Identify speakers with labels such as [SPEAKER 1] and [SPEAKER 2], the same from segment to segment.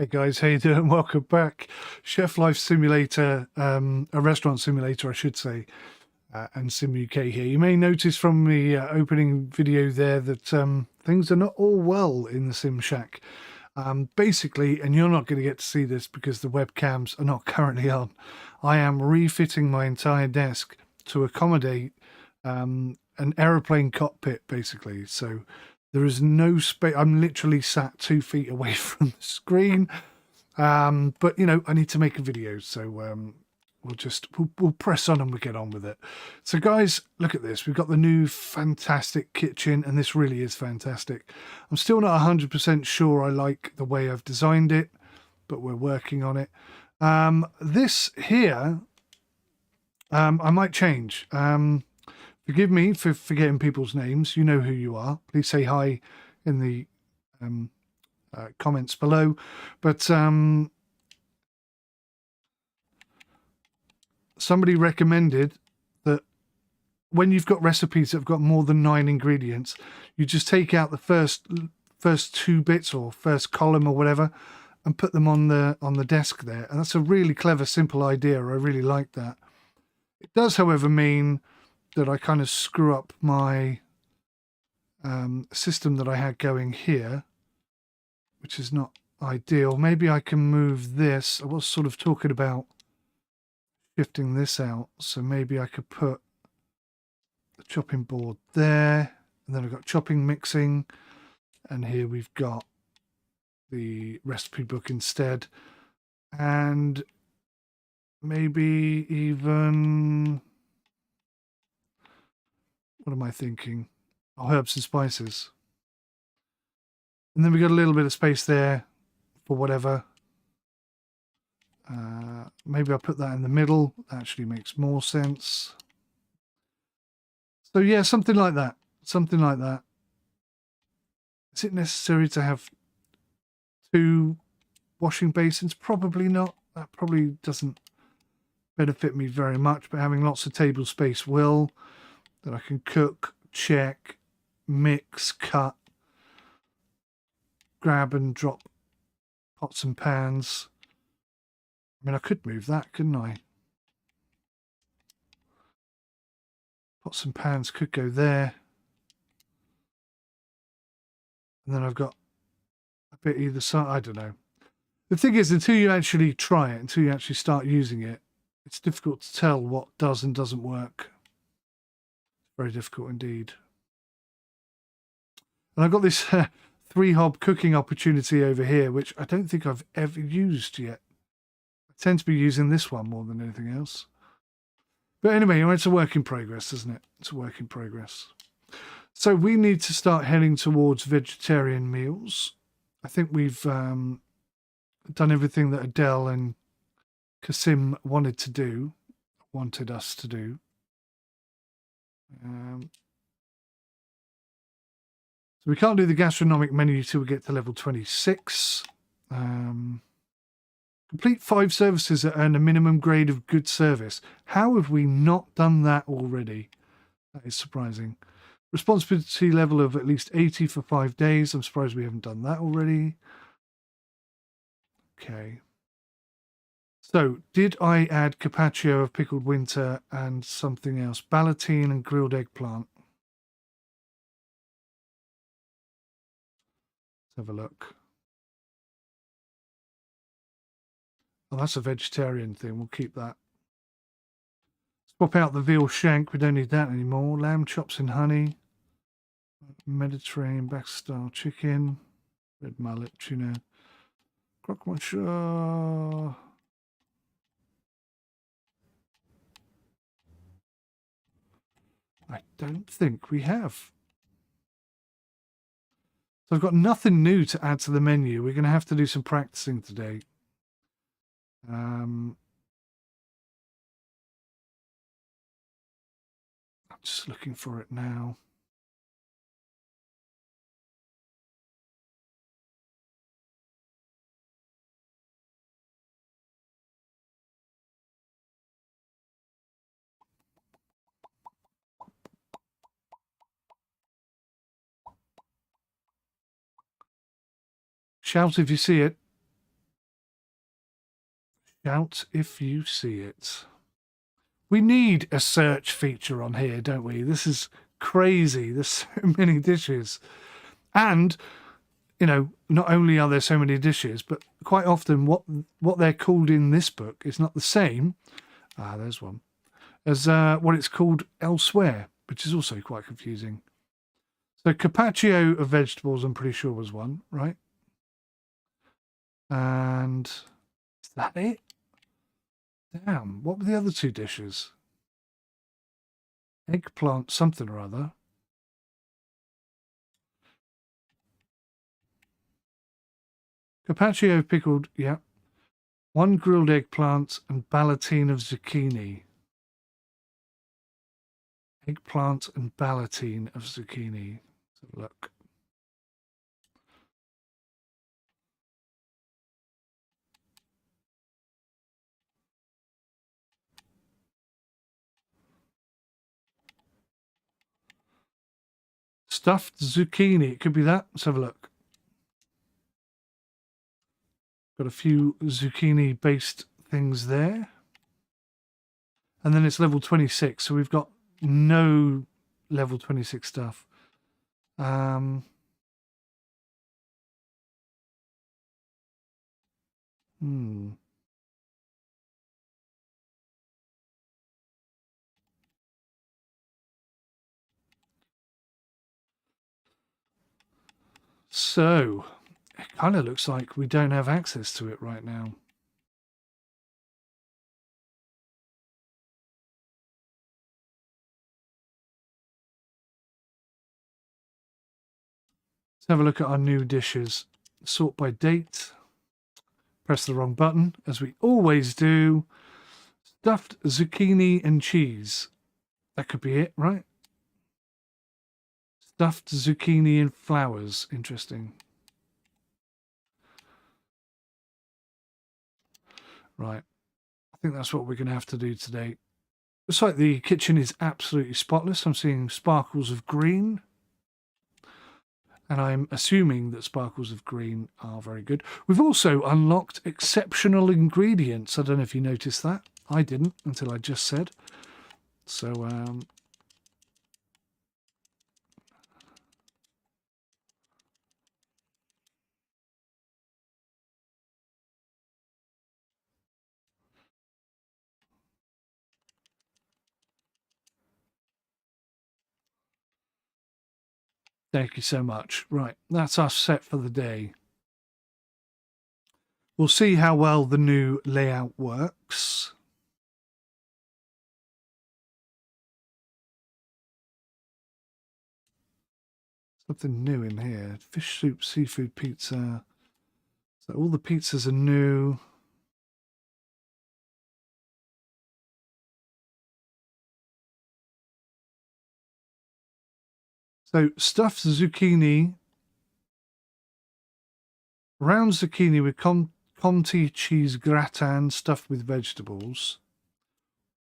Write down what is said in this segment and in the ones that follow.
[SPEAKER 1] Hey guys, how you doing? Welcome back. Chef Life Simulator, a restaurant simulator, I should say, and Sim UK here. You may notice from the opening video there that things are not all well in the Sim Shack. Basically, and you're not going to get to see this because the webcams are not currently on, I am refitting my entire desk to accommodate an aeroplane cockpit, basically. So there is no space. I'm literally sat 2 feet away from the screen. But you know, I need to make a video, so we'll press on and we'll get on with it. So guys, look at this. We've got the new fantastic kitchen, and this really is fantastic. I'm still not 100% sure I like the way I've designed it, but we're working on it. This here, I might change. Forgive me for forgetting people's names. You know who you are. Please say hi in the comments below. But somebody recommended that when you've got recipes that have got more than 9 ingredients, you just take out the first 2 bits or first column or whatever and put them on the desk there. And that's a really clever, simple idea. I really like that. It does, however, mean that I kind of screw up my system that I had going here, which is not ideal. Maybe I can move this. I was sort of talking about shifting this out, so maybe I could put the chopping board there, and then I've got chopping, mixing, and here we've got the recipe book instead, and maybe even, what am I thinking? Oh, herbs and spices. And then we got a little bit of space there for whatever. Maybe I'll put that in the middle. That actually makes more sense. So yeah, something like that. Something like that. Is it necessary to have 2 washing basins? Probably not. That probably doesn't benefit me very much, but having lots of table space will. That I can cook, check, mix, cut, grab and drop pots and pans. I mean, I could move that, couldn't I? Pots and pans could go there. And then I've got a bit either side. I don't know. The thing is, until you actually try it, until you actually start using it, it's difficult to tell what does and doesn't work. Very difficult indeed. And I've got this 3-hob cooking opportunity over here, which I don't think I've ever used yet. I tend to be using this one more than anything else. But anyway, it's a work in progress, isn't it? It's a work in progress. So we need to start heading towards vegetarian meals. I think we've done everything that Adele and Kasim wanted us to do. So we can't do the gastronomic menu till we get to level 26. Complete 5 services that earn a minimum grade of good service. How have we not done that already? That is surprising. Responsibility level of at least 80 for 5 days. I'm surprised we haven't done that already. Okay. So, did I add carpaccio of pickled winter and something else? Ballotine and grilled eggplant. Let's have a look. Oh, that's a vegetarian thing. We'll keep that. Swap out the veal shank. We don't need that anymore. Lamb chops in honey. Mediterranean back-style chicken. Red mullet, tuna. Croque monsieur. I don't think we have. So I've got nothing new to add to the menu. We're going to have to do some practicing today. I'm just looking for it now. Shout if you see it. Shout if you see it. We need a search feature on here, don't we? This is crazy. There's so many dishes. And, you know, not only are there so many dishes, but quite often what they're called in this book is not the same, there's one, as what it's called elsewhere, which is also quite confusing. So carpaccio of vegetables, I'm pretty sure was one, right? And is that it? Damn, what were the other two dishes? Eggplant something or other. Carpaccio pickled, yeah. One grilled eggplant and ballotine of zucchini. Eggplant and ballotine of zucchini. Let's have a look. Stuffed zucchini. It could be that. Let's have a look. Got a few zucchini-based things there. And then it's level 26, so we've got no level 26 stuff. So, it kind of looks like we don't have access to it right now. Let's have a look at our new dishes. Sort by date. Press the wrong button, as we always do. Stuffed zucchini and cheese. That could be it, right? Stuffed zucchini and flowers. Interesting. Right. I think that's what we're going to have to do today. Looks like the kitchen is absolutely spotless. I'm seeing sparkles of green. And I'm assuming that sparkles of green are very good. We've also unlocked exceptional ingredients. I don't know if you noticed that. I didn't until I just said. So, thank you so much. Right, that's us set for the day. We'll see how well the new layout works. Something new in here. Fish soup, seafood pizza. So all the pizzas are new. So stuffed zucchini, round zucchini with Conti cheese gratin stuffed with vegetables,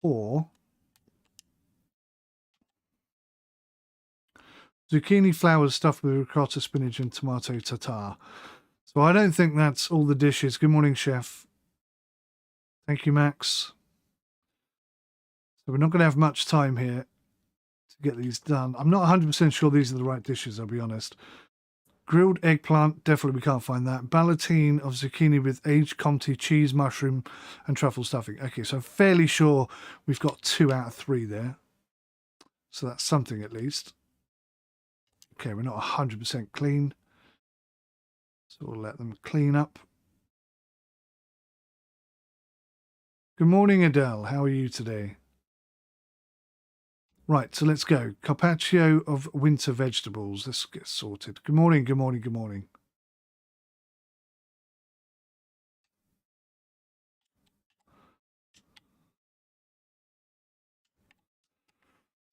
[SPEAKER 1] or zucchini flowers stuffed with ricotta, spinach, and tomato tartare. So I don't think that's all the dishes. Good morning, chef. Thank you, Max. So we're not going to have much time here to get these done. I'm not 100% sure these are the right dishes, I'll be honest. Grilled eggplant, definitely we can't find that. Ballotine of zucchini with aged Comté cheese, mushroom, and truffle stuffing. Okay, so I'm fairly sure we've got 2 out of 3 there. So that's something at least. Okay, we're not 100% clean. So we'll let them clean up. Good morning, Adele. How are you today? Right, so let's go. Carpaccio of winter vegetables. Let's get sorted. Good morning, good morning, good morning.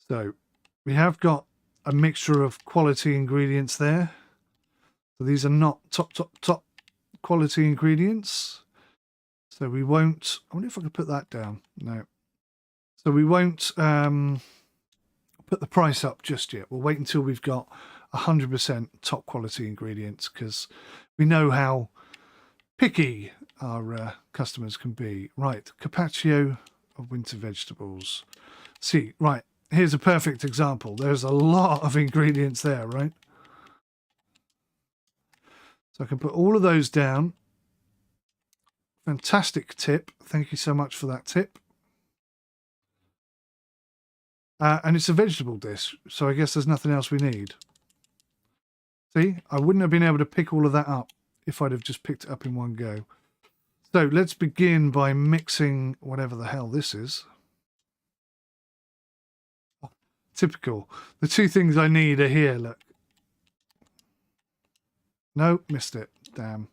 [SPEAKER 1] So we have got a mixture of quality ingredients there. So these are not top quality ingredients. So we won't, I wonder if I could put that down. No. So we won't put the price up just yet. We'll wait until we've got 100% top quality ingredients, because we know how picky our customers can be. Right, carpaccio of winter vegetables. See, right, here's a perfect example. There's a lot of ingredients there, right? So I can put all of those down. Fantastic tip. Thank you so much for that tip. And it's a vegetable dish, so I guess there's nothing else we need. See, I wouldn't have been able to pick all of that up if I'd have just picked it up in one go. So let's begin by mixing whatever the hell this is. Typical. The two things I need are here, look. No, missed it. Damn.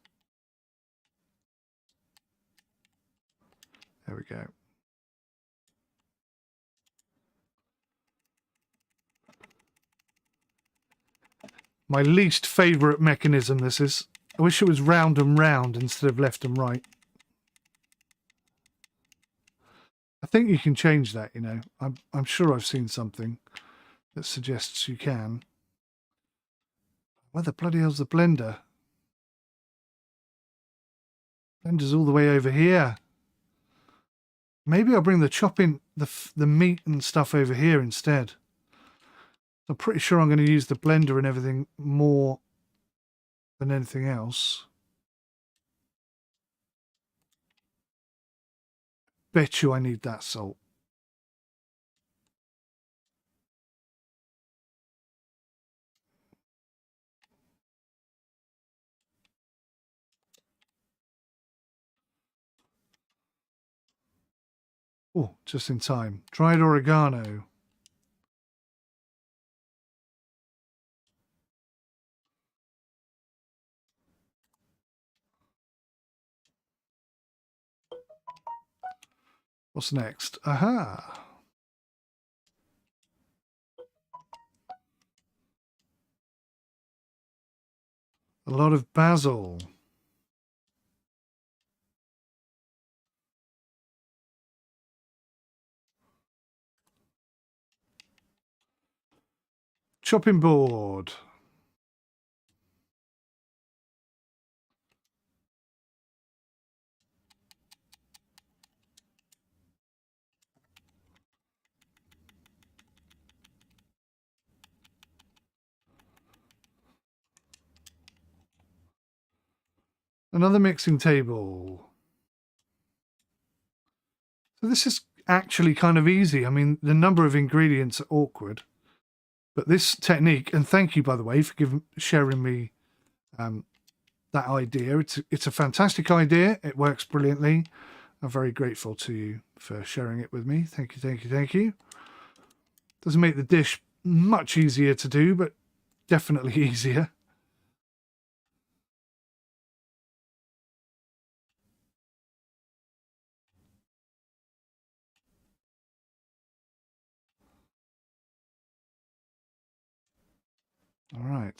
[SPEAKER 1] There we go. My least favourite mechanism, this is. I wish it was round and round instead of left and right. I think you can change that, you know. I'm sure I've seen something that suggests you can. Where the bloody hell's the blender? Blender's all the way over here. Maybe I'll bring the chopping, the meat and stuff over here instead. I'm pretty sure I'm going to use the blender and everything more than anything else. Bet you I need that salt. Oh, just in time. Dried oregano. What's next? Aha! A lot of basil. Chopping board. Another mixing table. So this is actually kind of easy. I mean, the number of ingredients are awkward, but this technique, and thank you, by the way, for sharing me that idea. It's a fantastic idea. It works brilliantly. I'm very grateful to you for sharing it with me. Thank you, thank you, thank you. Doesn't make the dish much easier to do, but definitely easier. All right.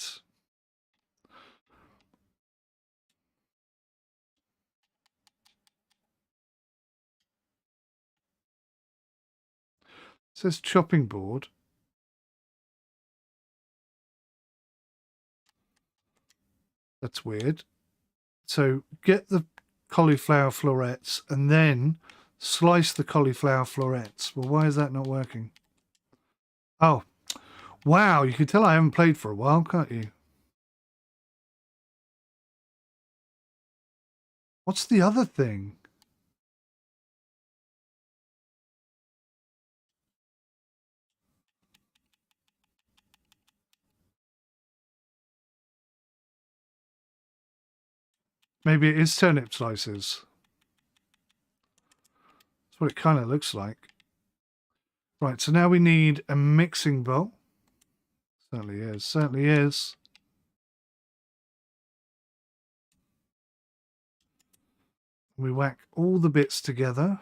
[SPEAKER 1] It says chopping board. That's weird. So get the cauliflower florets and then slice the cauliflower florets. Well, why is that not working? Oh, wow. You can tell I haven't played for a while, can't you? What's the other thing? Maybe it is turnip slices. That's what it kind of looks like. Right, so now we need a mixing bowl. Certainly is, certainly is. We whack all the bits together.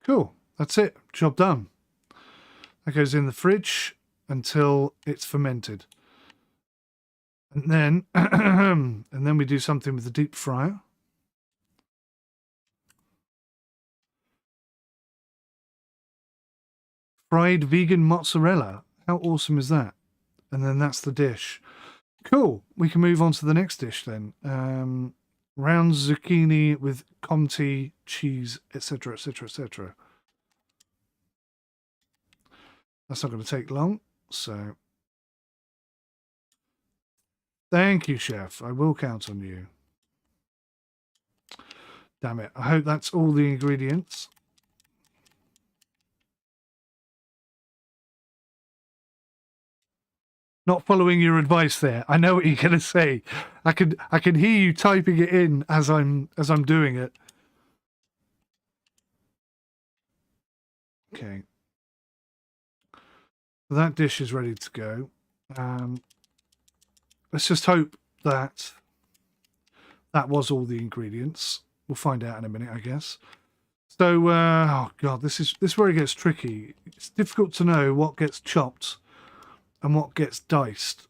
[SPEAKER 1] Cool. That's it. Job done. That goes in the fridge until it's fermented. And then, and then we do something with the deep fryer. Fried vegan mozzarella. How awesome is that? And then that's the dish. Cool. We can move on to the next dish then. Round zucchini with Comté cheese, etc., etc., etc. That's not going to take long. So, thank you, chef. I will count on you. Damn it. I hope that's all the ingredients. Not following your advice there. I know what you're going to say. I can hear you typing it in as I'm doing it. Okay. That dish is ready to go. Let's just hope that that was all the ingredients. We'll find out in a minute, I guess. So, oh god, this is where it gets tricky. It's difficult to know what gets chopped and what gets diced.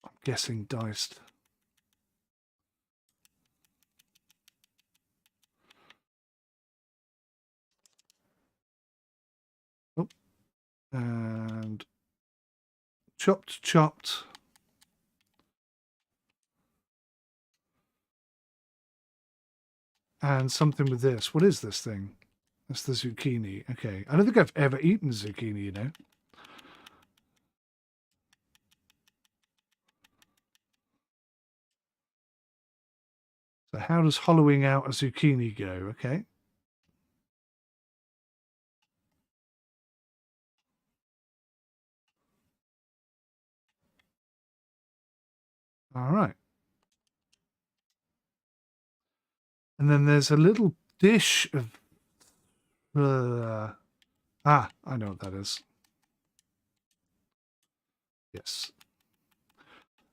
[SPEAKER 1] I'm guessing diced. Oh, and chopped. And something with this. What is this thing? That's the zucchini. Okay. I don't think I've ever eaten zucchini, you know. So how does hollowing out a zucchini go? Okay. All right. And then there's a little dish of... I know what that is. Yes.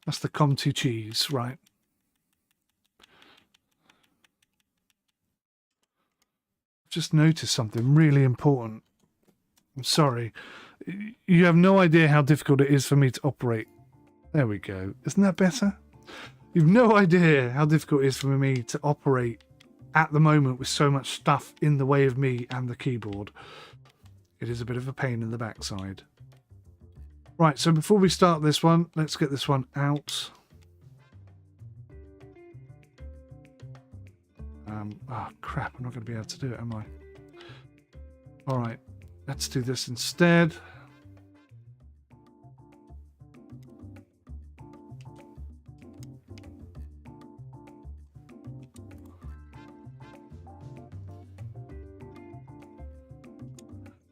[SPEAKER 1] That's the Comté cheese, right. Just noticed something really important. I'm sorry. You have no idea how difficult it is for me to operate. There we go. Isn't that better? You've no idea how difficult it is for me to operate at the moment with so much stuff in the way of me and the keyboard. It is a bit of a pain in the backside. Right, so before we start this one, let's get this one out. Oh crap, I'm not going to be able to do it, am I? Alright, let's do this instead.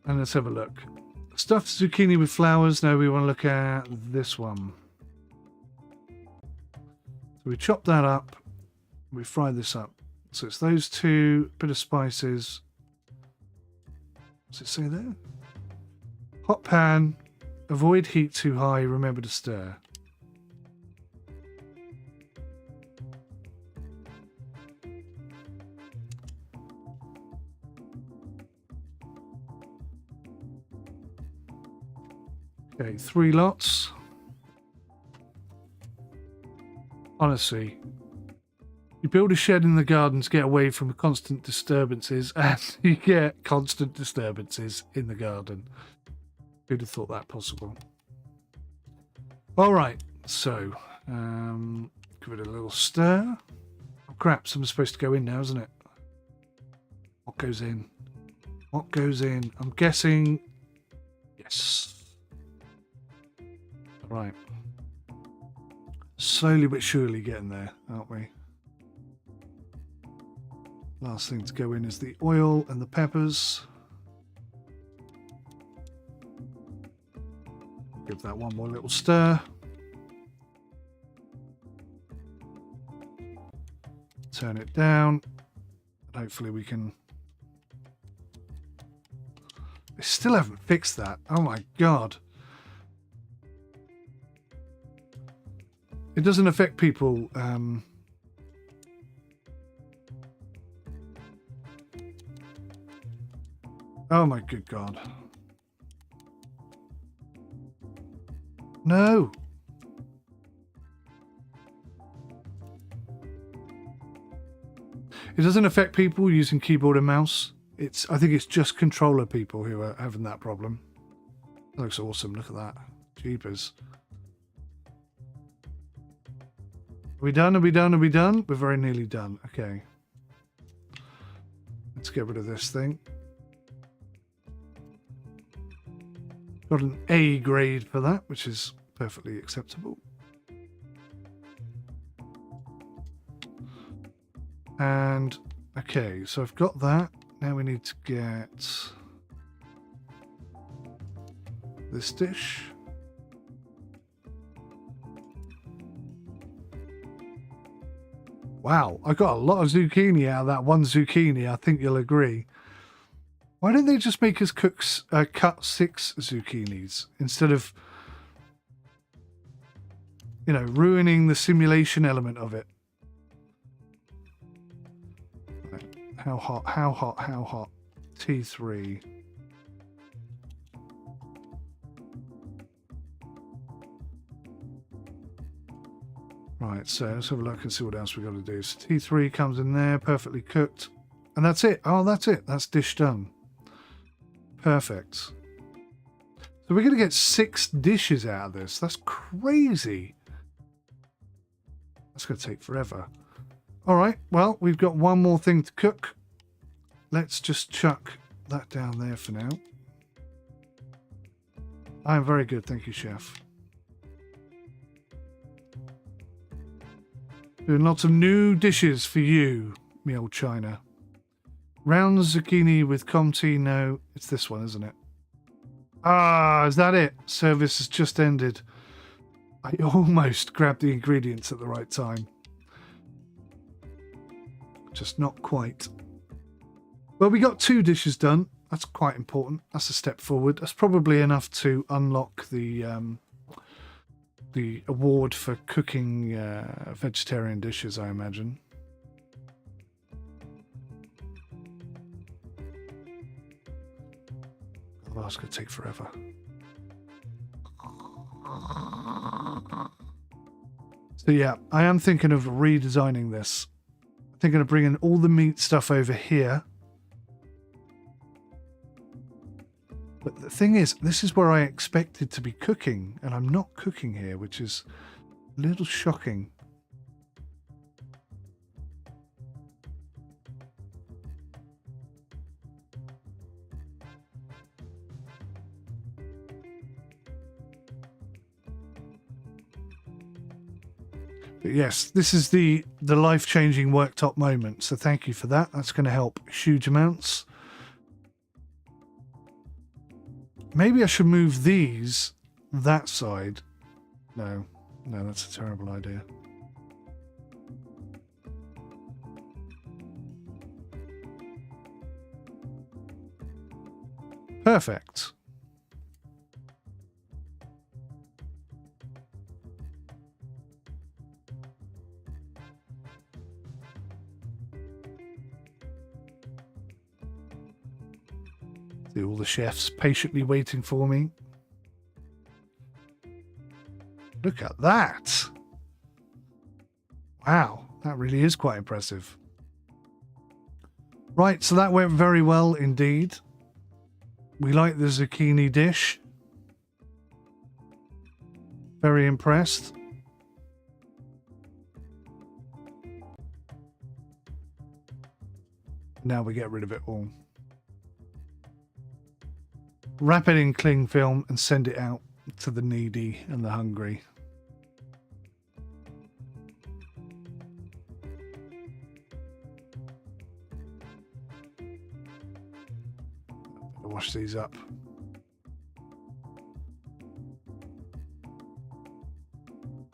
[SPEAKER 1] And let's have a look. Stuffed zucchini with flowers. Now we want to look at this one. So we chop that up. We fry this up. So it's those two, bit of spices. What's it say there? Hot pan. Avoid heat too high. Remember to stir. Okay, 3 lots. Honestly, you build a shed in the garden to get away from constant disturbances, and you get constant disturbances in the garden. Who'd have thought that possible? All right, so give it a little stir. Oh crap, something's supposed to go in now, isn't it? What goes in? What goes in? I'm guessing... Yes. All right. Slowly but surely getting there, aren't we? Last thing to go in is the oil and the peppers. Give that one more little stir. Turn it down. And hopefully we can They still haven't fixed that. Oh my God. It doesn't affect people. Oh my good God. No. It doesn't affect people using keyboard and mouse. I think it's just controller people who are having that problem. That looks awesome. Look at that. Jeepers. Are we done? Are we done? Are we done? We're very nearly done. Okay. Let's get rid of this thing. Got an A grade for that, which is perfectly acceptable. And, okay, so I've got that. Now we need to get this dish. Wow, I got a lot of zucchini out of that one zucchini, I think you'll agree. Why don't they just make us cut 6 zucchinis instead of, you know, ruining the simulation element of it? How hot, how hot, how hot? T3. Right, so let's have a look and see what else we've got to do. So T3 comes in there, perfectly cooked. And that's it. Oh, that's it. That's dish done. Perfect. So we're going to get 6 dishes out of this. That's crazy. That's going to take forever. All right, well, we've got one more thing to cook. Let's just chuck that down there for now. I'm very good, thank you, chef. Doing lots of new dishes for you, me old China. Round zucchini with Comté. No, it's this one, isn't it? Ah, is that it? Service has just ended. I almost grabbed the ingredients at the right time. Just not quite. Well, we got 2 dishes done. That's quite important. That's a step forward. That's probably enough to unlock the award for cooking vegetarian dishes, I imagine. Oh, it's going to take forever. So yeah, I am thinking of redesigning this. I'm thinking of bringing all the meat stuff over here. But the thing is, this is where I expected to be cooking, and I'm not cooking here, which is a little shocking. But yes, this is the life-changing worktop moment, so thank you for that. That's going to help huge amounts. Maybe I should move these that side. No, that's a terrible idea. Perfect. All the chefs patiently waiting for me. Look at that. Wow, that really is quite impressive. Right, so that went very well indeed. We like the zucchini dish. Very impressed. Now we get rid of it all. Wrap it in cling film and send it out to the needy and the hungry. I'll wash these up.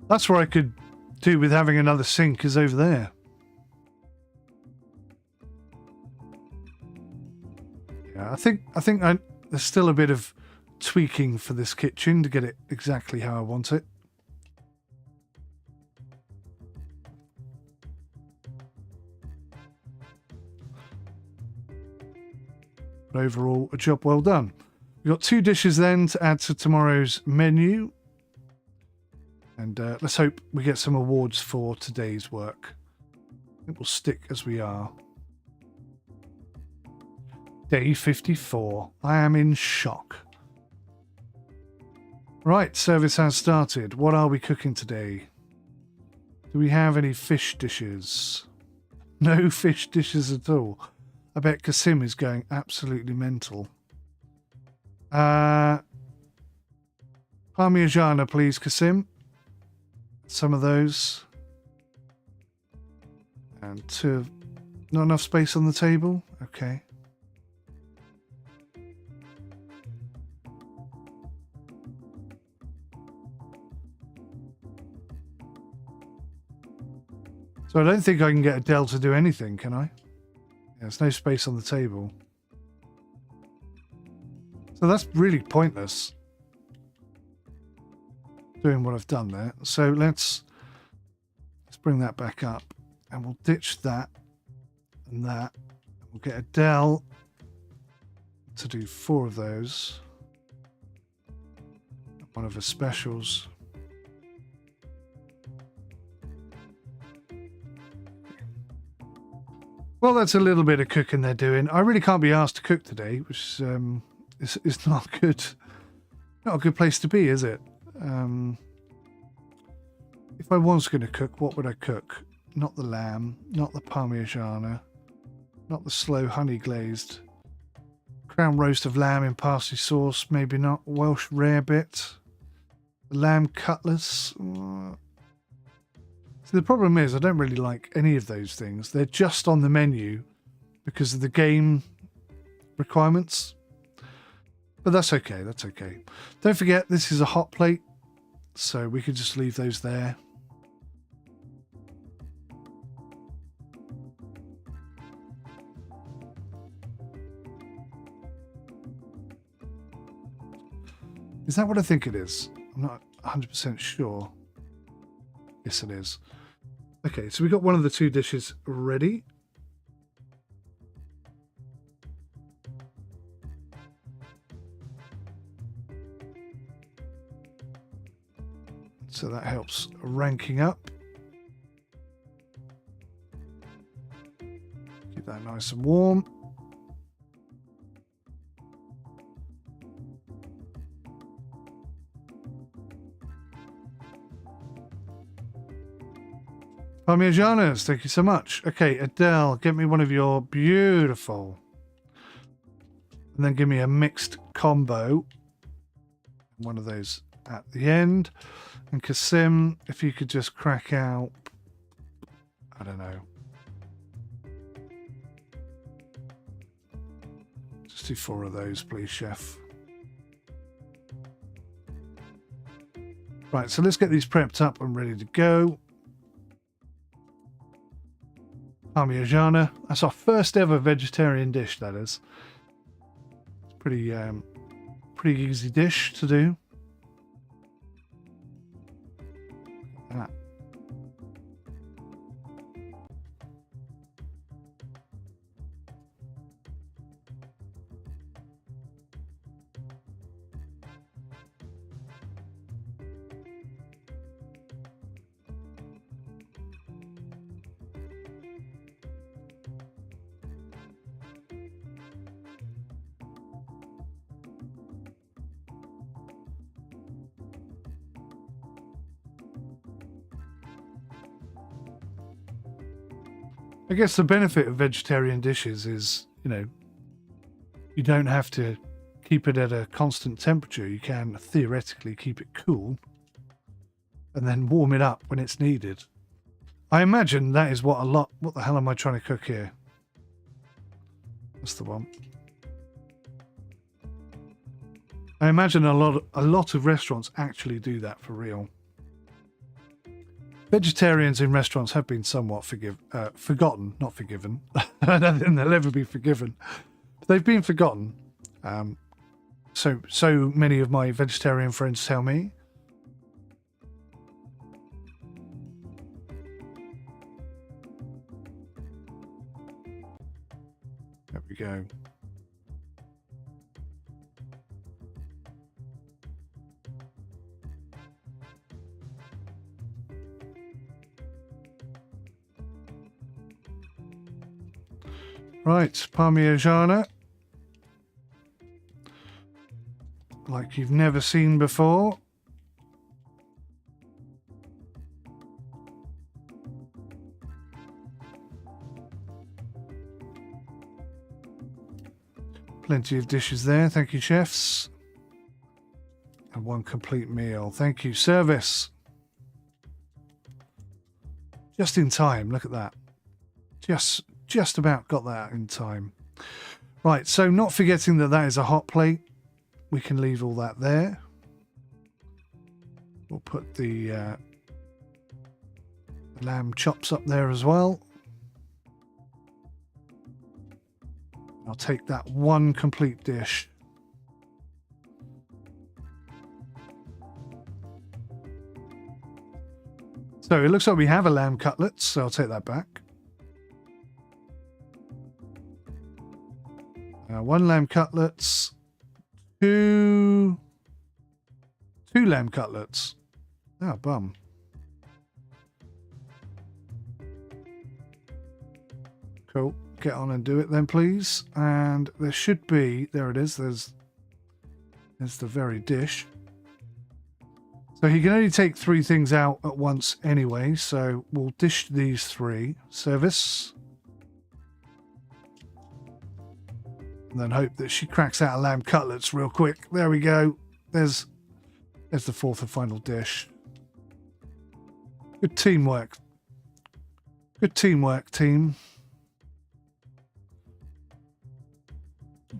[SPEAKER 1] That's what I could do with having another sink is over there. Yeah, I think there's still a bit of tweaking for this kitchen to get it exactly how I want it. But overall, a job well done. We've got 2 dishes then to add to tomorrow's menu. And let's hope we get some awards for today's work. It will stick as we are. Day 54. I am in shock. Right, service has started. What are we cooking today? Do we have any fish dishes? No fish dishes at all. I bet Kasim is going absolutely mental. Parmigiana, please, Kasim. Some of those. And not enough space on the table? Okay. So I don't think I can get Adele to do anything, can I? There's no space on the table. So that's really pointless, doing what I've done there. So let's bring that back up, and we'll ditch that and that. We'll get Adele to do 4 of those. One of her specials. Well, that's a little bit of cooking they're doing. I really can't be asked to cook today, which is not good. Not a good place to be, is it? If I was going to cook, what would I cook? Not the lamb, not the parmigiana, not the slow honey glazed. Crown roast of lamb in parsley sauce, maybe not. Welsh rarebit. Lamb cutlets. The problem is I don't really like any of those things. They're just on the menu because of the game requirements. But that's okay, that's okay. Don't forget, this is a hot plate, so we could just leave those there. Is that what I think it is? I'm not 100% sure. Yes, it is. Okay, so we got one of the 2 dishes ready. So that helps ranking up. Keep that nice and warm. Parmigianas, thank you so much. Okay, Adele, get me one of your beautiful. And then give me a mixed combo. One of those at the end. And Kasim, if you could just crack out, I don't know. Just do 4 of those, please, chef. Right, so let's get these prepped up and ready to go. Parmigiana. That's our first ever vegetarian dish, that is. It's pretty easy dish to do. That. I guess the benefit of vegetarian dishes is, you know, you don't have to keep it at a constant temperature. You can theoretically keep it cool and then warm it up when it's needed. I imagine that is what the hell am I trying to cook here? That's the one. I imagine a lot of restaurants actually do that for real. Vegetarians in restaurants have been somewhat forgotten, not forgiven. I don't think they'll ever be forgiven. But they've been forgotten. so many of my vegetarian friends tell me. There we go. Right, Parmigiana. Like you've never seen before. Plenty of dishes there. Thank you, chefs. And one complete meal. Thank you, service. Just in time. Look at that. Just about got that in time. Right, so not forgetting that that is a hot plate. We can leave all that there. We'll put the lamb chops up there as well. I'll take that one complete dish. So it looks like we have a lamb cutlets, so I'll take that back. One lamb cutlets, two lamb cutlets. Oh, bum. Cool. Get on and do it then, please. And there should be, there it is. There's the very dish. So he can only take 3 things out at once anyway. So we'll dish these 3. Service. And then hope that she cracks out a lamb cutlets real quick. There we go. There's the 4th and final dish. Good teamwork. Good teamwork, team.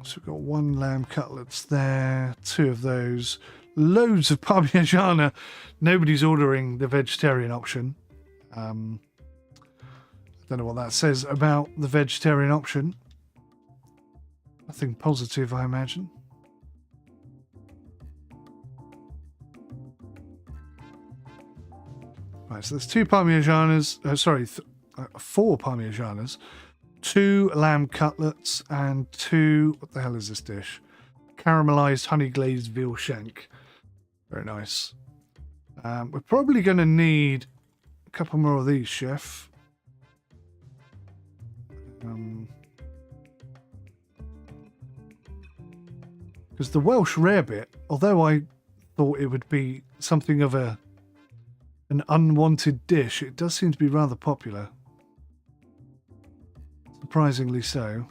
[SPEAKER 1] So we've got 1 lamb cutlets there, 2 of those, loads of Parmigiana. Nobody's ordering the vegetarian option. I don't know what that says about the vegetarian option. Nothing positive, I imagine. Right, so there's 2 Parmigianas, 4 Parmigianas, 2 lamb cutlets, and 2, what the hell is this dish? Caramelized honey glazed veal shank. Very nice. We're probably going to need a couple more of these, chef. Because the Welsh rarebit, although I thought it would be something of an unwanted dish, it does seem to be rather popular. Surprisingly so.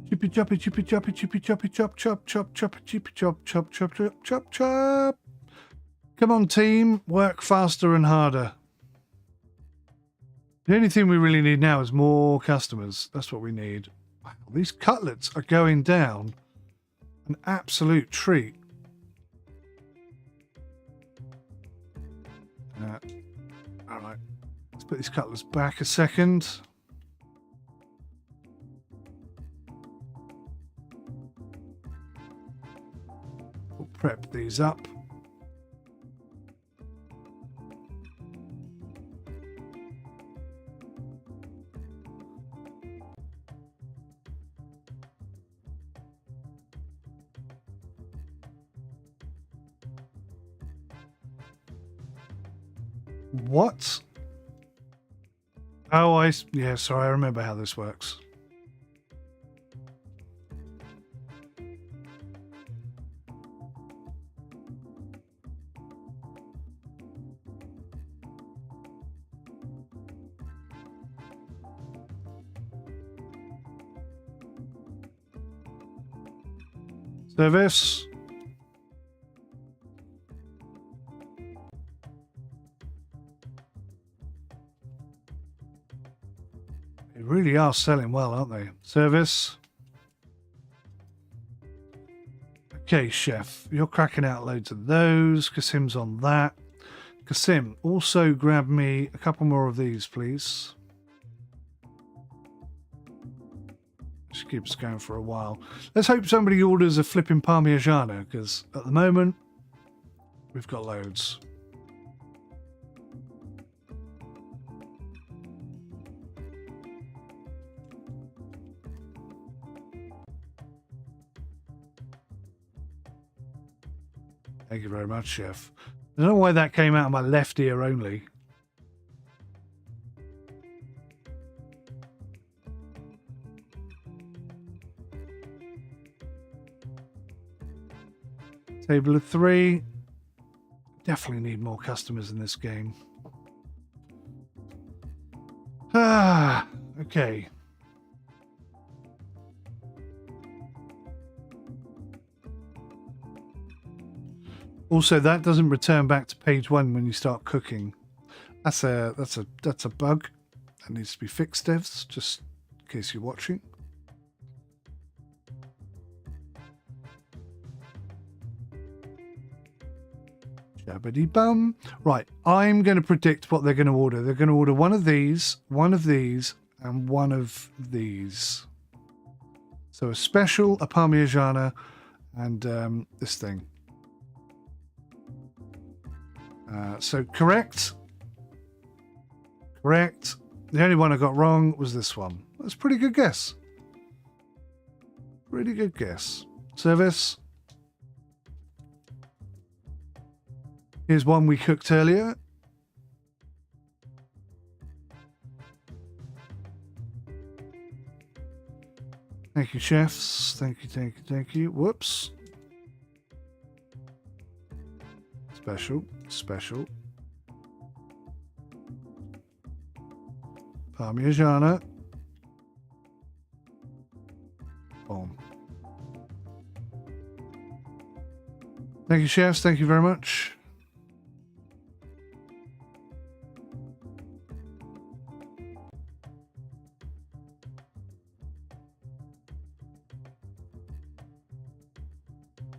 [SPEAKER 1] Chippy choppy, chippy choppy, chippy choppy, chop chop chop chop, chippy chop chop chop chop chop chop. Come on, team, work faster and harder. The only thing we really need now is more customers. That's what we need. Wow, these cutlets are going down an absolute treat. All right, let's put these cutlets back a second. We'll prep these up. What? Oh, yeah, sorry, I remember how this works. Service. They really are selling well, aren't they? Service. Okay, chef, you're cracking out loads of those. Kasim's on that. Kasim, also grab me a couple more of these, please. Just keep us going for a while. Let's hope somebody orders a flipping Parmigiana, because at the moment we've got loads. Thank you very much, Chef. I don't know why that came out of my left ear only. Table of 3. Definitely need more customers in this game. Ah, okay. Also, that doesn't return back to page 1 when you start cooking. That's a bug that needs to be fixed, devs, just in case you're watching. Jabbity bum. Right, I'm going to predict what they're going to order. They're going to order one of these, and one of these. So a special, a Parmigiana, and this thing. So correct. Correct. The only one I got wrong was this one. That's a pretty good guess. Pretty good guess. Service. Here's one we cooked earlier. Thank you, chefs. Thank you, thank you, thank you. Whoops. Special, special. Parmigiana. Boom. Thank you, chefs. Thank you very much.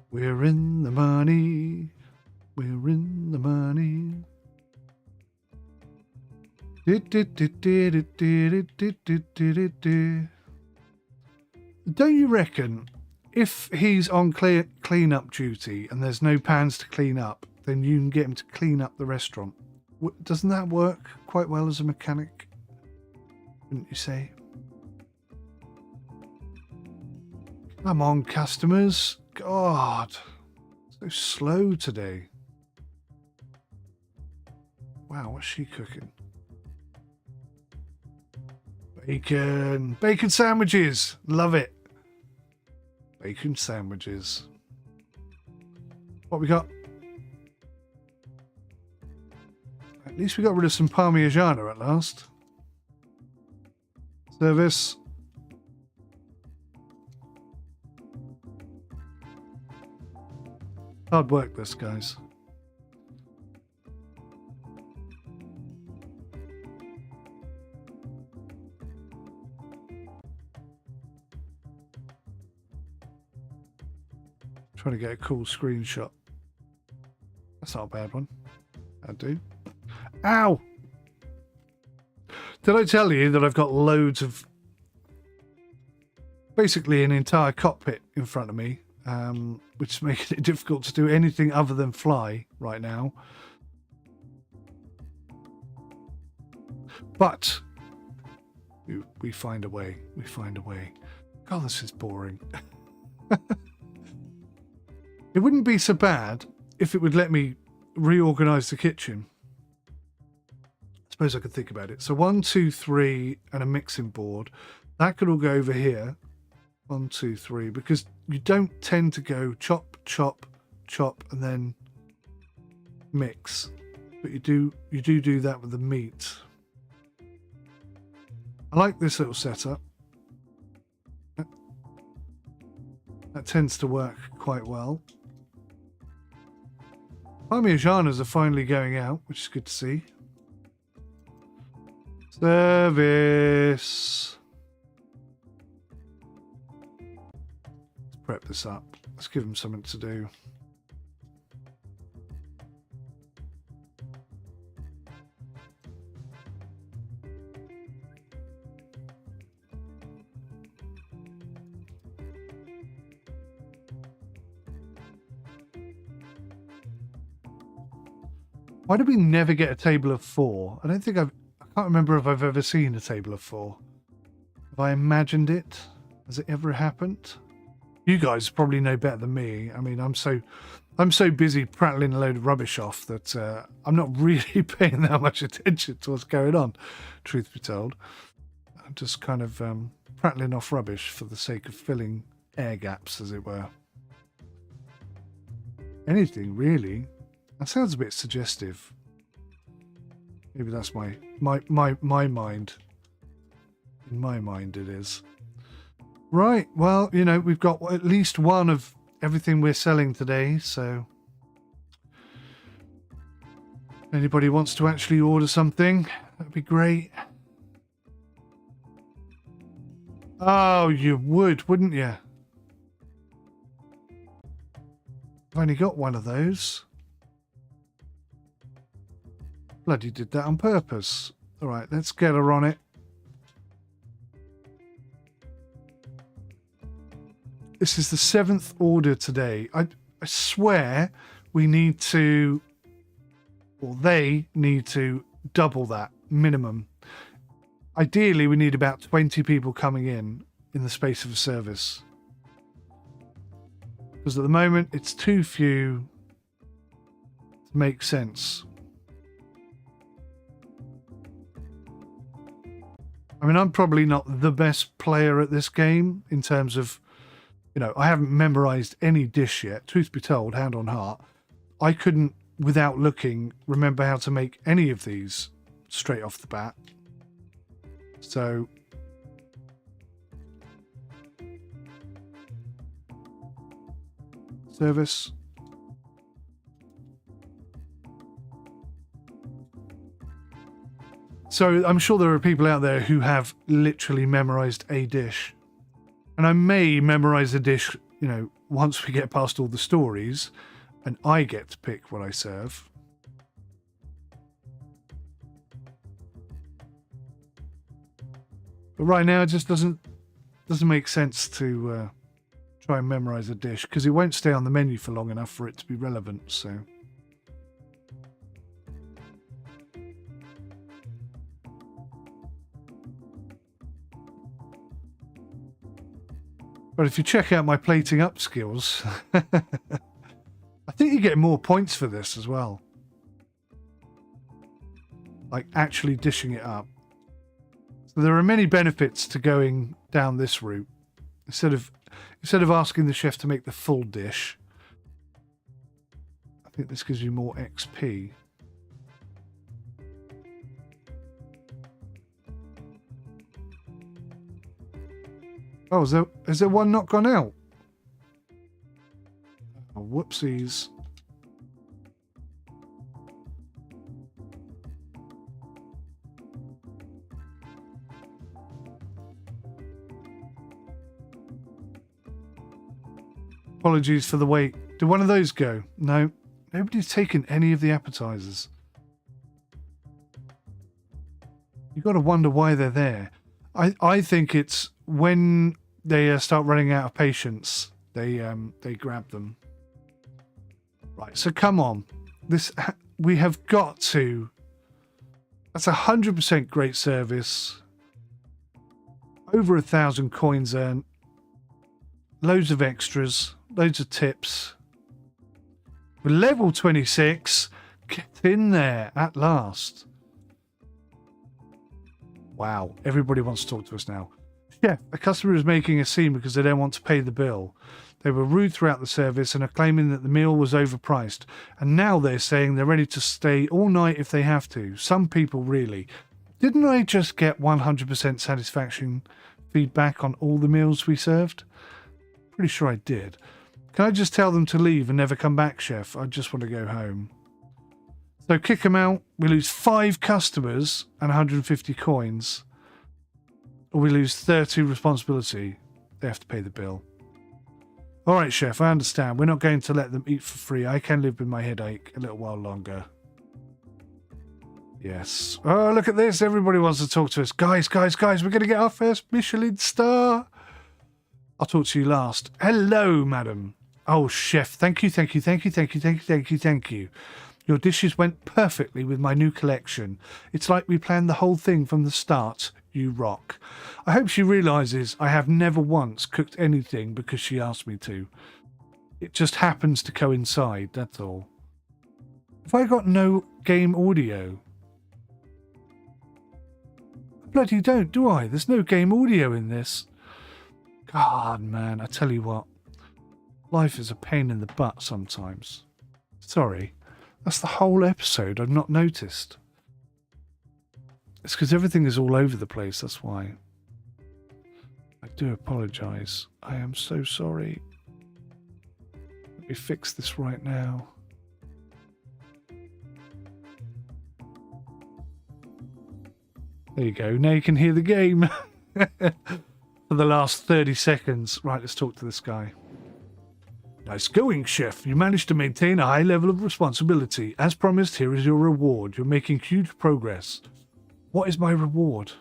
[SPEAKER 1] We're in the money. We're in the money. Don't you reckon if he's on clean-up duty and there's no pans to clean up, then you can get him to clean up the restaurant? Doesn't that work quite well as a mechanic? Wouldn't you say? Come on, customers. God, so slow today. Wow, what's she cooking? Bacon. Bacon sandwiches. Love it. Bacon sandwiches. What we got? At least we got rid of some Parmigiana at last. Service. Hard work, this, guys. Trying to get a cool screenshot. That's not a bad one. I do. Ow! Did I tell you that I've got loads of... basically an entire cockpit in front of me, which is making it difficult to do anything other than fly right now. But we find a way. We find a way. God, this is boring. It wouldn't be so bad if it would let me reorganize the kitchen. I suppose I could think about it. So 1, 2, 3, and a mixing board. That could all go over here. 1, 2, 3, because you don't tend to go chop, chop, chop, and then mix. But you do that with the meat. I like this little setup. That tends to work quite well. Parmigianas are finally going out, which is good to see. Service. Let's prep this up. Let's give them something to do. Why did we never get a table of 4? I don't think I can't remember if I've ever seen a table of 4. Have I imagined it? Has it ever happened? You guys probably know better than me. I mean, I'm so busy prattling a load of rubbish off that I'm not really paying that much attention to what's going on, truth be told. I'm just kind of prattling off rubbish for the sake of filling air gaps, as it were. Anything, really. That sounds a bit suggestive. Maybe that's my mind. In my mind, it is. Right, well, you know, we've got at least one of everything we're selling today, so if anybody wants to actually order something, that'd be great. Oh, you would, wouldn't you? I've only got one of those. Bloody did that on purpose. All right, let's get her on it. This is the 7th order today. I swear we need to, or they need to double that minimum. Ideally, we need about 20 people coming in the space of a service. Because at the moment, it's too few to make sense. I mean, I'm probably not the best player at this game in terms of, you know, I haven't memorized any dish yet. Truth be told, hand on heart, I couldn't, without looking, remember how to make any of these straight off the bat. So, service. So I'm sure there are people out there who have literally memorized a dish. And I may memorize a dish, you know, once we get past all the stories and I get to pick what I serve. But right now it just doesn't make sense to try and memorize a dish because it won't stay on the menu for long enough for it to be relevant, so. But if you check out my plating up skills, I think you get more points for this as well. Like actually dishing it up. So there are many benefits to going down this route. Instead of asking the chef to make the full dish, I think this gives you more XP. Oh, is there one not gone out? Oh, whoopsies. Apologies for the wait. Did one of those go? No. Nobody's taken any of the appetizers. You've got to wonder why they're there. I think it's when they start running out of patience, they grab them. Right, so come on. We have got to. That's 100% great service. Over 1,000 coins earned. Loads of extras. Loads of tips. We're level 26. Get in there at last. Wow, everybody wants to talk to us now. Yeah, a customer is making a scene because they don't want to pay the bill. They were rude throughout the service and are claiming that the meal was overpriced. And now they're saying they're ready to stay all night if they have to. Some people really. Didn't I just get 100% satisfaction feedback on all the meals we served? Pretty sure I did. Can I just tell them to leave and never come back, chef? I just want to go home. So kick them out. We lose 5 customers and 150 coins. Or we lose 30 responsibility. They have to pay the bill. All right, chef, I understand. We're not going to let them eat for free. I can live with my headache a little while longer. Yes. Oh, look at this. Everybody wants to talk to us. Guys, we're going to get our first Michelin star. I'll talk to you last. Hello, madam. Oh, chef. Thank you. Your dishes went perfectly with my new collection. It's like we planned the whole thing from the start. You rock. I hope she realises I have never once cooked anything because she asked me to. It just happens to coincide, that's all. Have I got no game audio? I bloody don't, do I? There's no game audio in this. God, man, I tell you what. Life is a pain in the butt sometimes. Sorry. That's the whole episode I've not noticed. It's because everything is all over the place, that's why. I do apologise. I am so sorry. Let me fix this right now. There you go. Now you can hear the game. For the last 30 seconds. Right, let's talk to this guy. Nice going, Chef. You managed to maintain a high level of responsibility. As promised, here is your reward. You're making huge progress. What is my reward?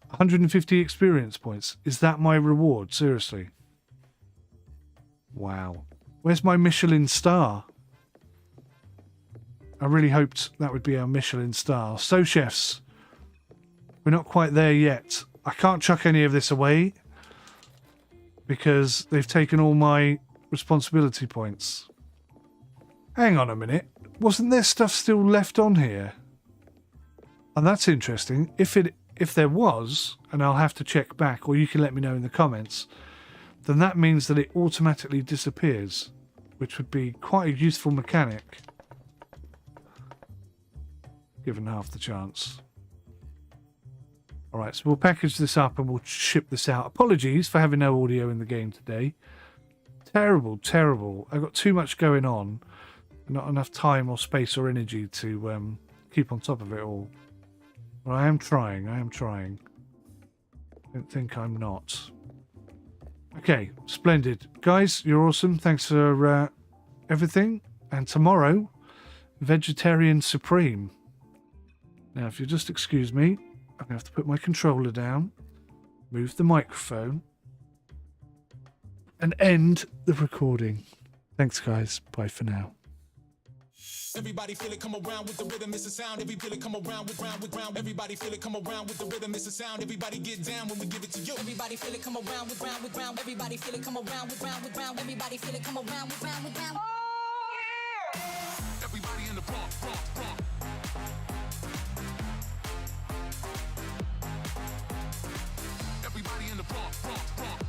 [SPEAKER 1] 150 experience points. Is that my reward? Seriously. Wow. Where's my Michelin star? I really hoped that would be our Michelin star. So, chefs, we're not quite there yet. I can't chuck any of this away because they've taken all my responsibility points. Hang on a minute. Wasn't there stuff still left on here? And that's interesting. If there was, and I'll have to check back, or you can let me know in the comments, then that means that it automatically disappears, which would be quite a useful mechanic, given half the chance. Alright, so we'll package this up and we'll ship this out. Apologies for having no audio in the game today. Terrible, terrible. I've got too much going on. Not enough time or space or energy to keep on top of it all. Well, I am trying. I am trying. Don't think I'm not. Okay, splendid. Guys, you're awesome. Thanks for everything. And tomorrow, Vegetarian Supreme. Now, if you'll just excuse me, I'm going to have to put my controller down, move the microphone, and end the recording. Thanks, guys. Bye for now.
[SPEAKER 2] Everybody feel it, come around with the rhythm, it's a sound. Everybody feel it, come around with round. Everybody feel it, come around with the rhythm, it's a sound. Everybody get down when we give it to you. Everybody feel it, come around with round. Everybody feel it, come around with round. Everybody feel it, come around with round. Oh, yeah! Everybody in the front. Everybody in the front.